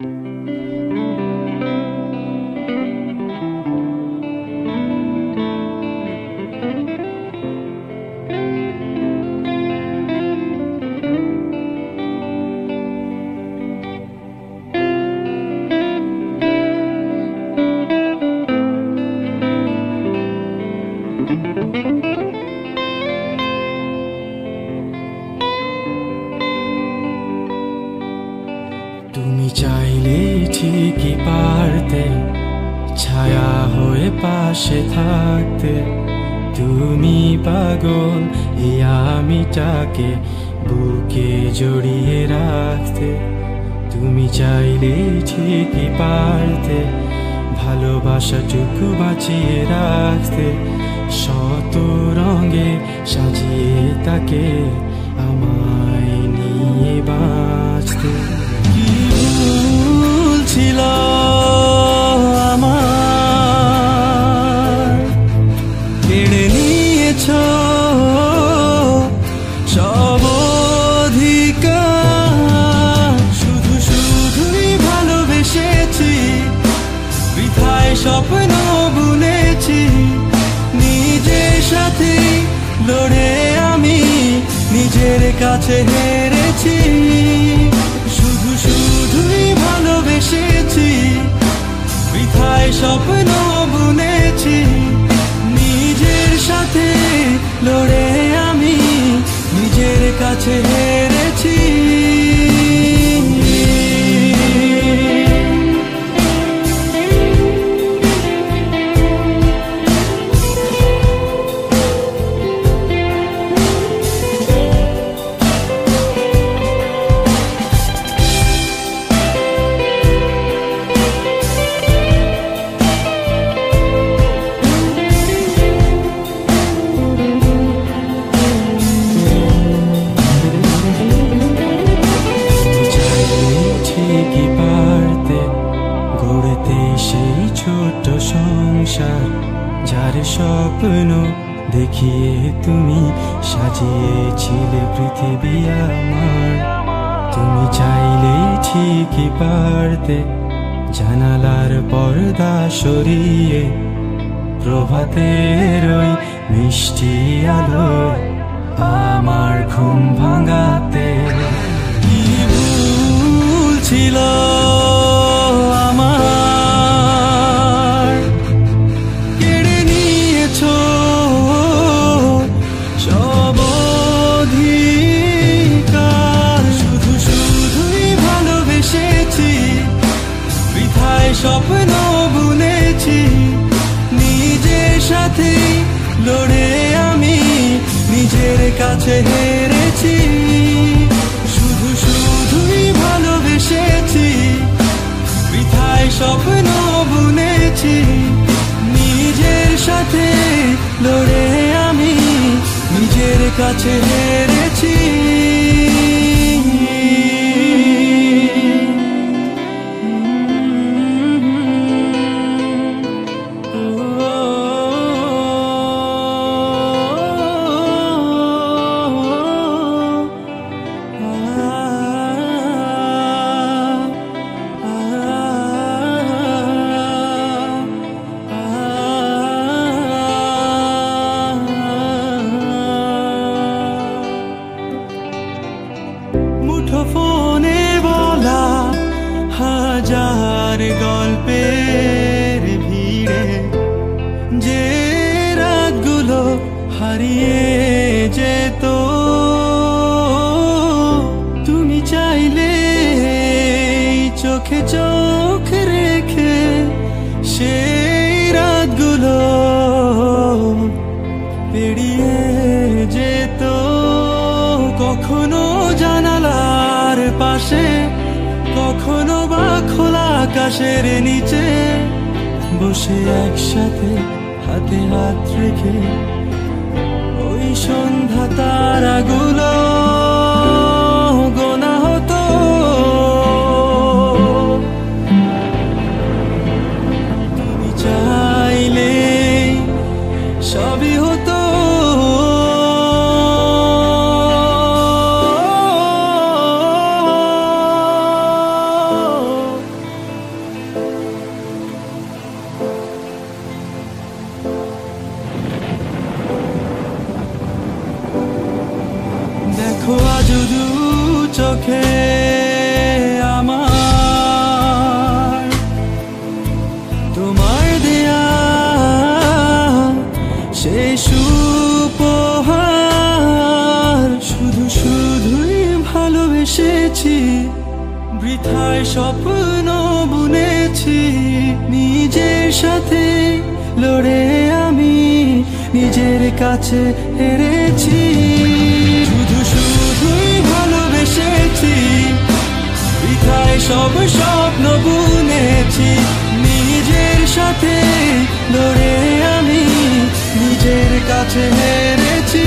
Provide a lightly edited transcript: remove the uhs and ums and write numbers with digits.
তুমি চাইলে ঠিকই পারতে ছায়া হয়ে পাশে থাকতে। তুমি পাগল এই আমিটাকে বুকে জড়িয়ে রাখতে। তুমি চাইলে ঠিকই পারতে ভালোবাসাটুকু বাঁচিয়ে রাখতে। শত রঙে সাজিয়ে তাকে আমায় নিয়ে বাঁচতে। কি ভুল ছিল আমার, কেড়ে নিয়েছ সব অধিকার। শুধু শুধুই ভালোবেসেছি, বৃথায় স্বপ্ন বুনেছি। নিজের সাথে লড়ে আমি নিজের কাছে হেরেছি। শুধু শুধুই ভালোবেসেছি, বৃথায় স্বপ্ন বুনেছি। নিজের সাথে লড়ে আমি নিজের কাছে হেরেছি। সেই ছোট সংসার যার স্বপ্ন দেখিয়ে তুমি সাজিয়েছিলে পৃথিবী আমার। তুমি চাইলেই ঠিকই পারতে জানালার পর্দা সরিয়ে প্রভাতের ওই মিষ্টি আলো আমার ঘুম ভাঙাতে। কি ভুল ছিল আমার, কেড়ে নিয়েছ সব অধিকার। শুধু শুধুই ভালোবেসেছি, বৃথায় স্বপ্ন বুনেছি। নিজের সাথে লড়ে আমি নিজের কাছে হেরেছি। শুধু শুধুই ভালোবেসেছি, বৃথায় স্বপ্ন বুনেছি। নিজের সাথে লড়ে আমি নিজের কাছে হেরেছি। মুঠোফোনে বলা হাজার গল্পের ভিড়ে যে রাতগুলো হারিয়ে যেত। তুমি চাইলে চোখে চোখ রেখে সেই রাতগুলো পেরিয়ে যেত। কখনো জানালার পাশে, কখনো বা খোলা আকাশের নিচে বসে একসাথে হাতে হাত রেখে ওই সন্ধ্যা তারাগুলো গোনা হতো। তুমি চাইলে সবই হতো। বৃথায় স্বপ্ন বুনেছি, নিজের সাথে লড়ে আমি নিজের কাছে হেরেছি। শুধু শুধুই ভালোবেসেছি, বৃথায় সব স্বপ্ন বুনেছি, নিজের সাথে লড়ে আমি নিজের কাছে হেরেছি।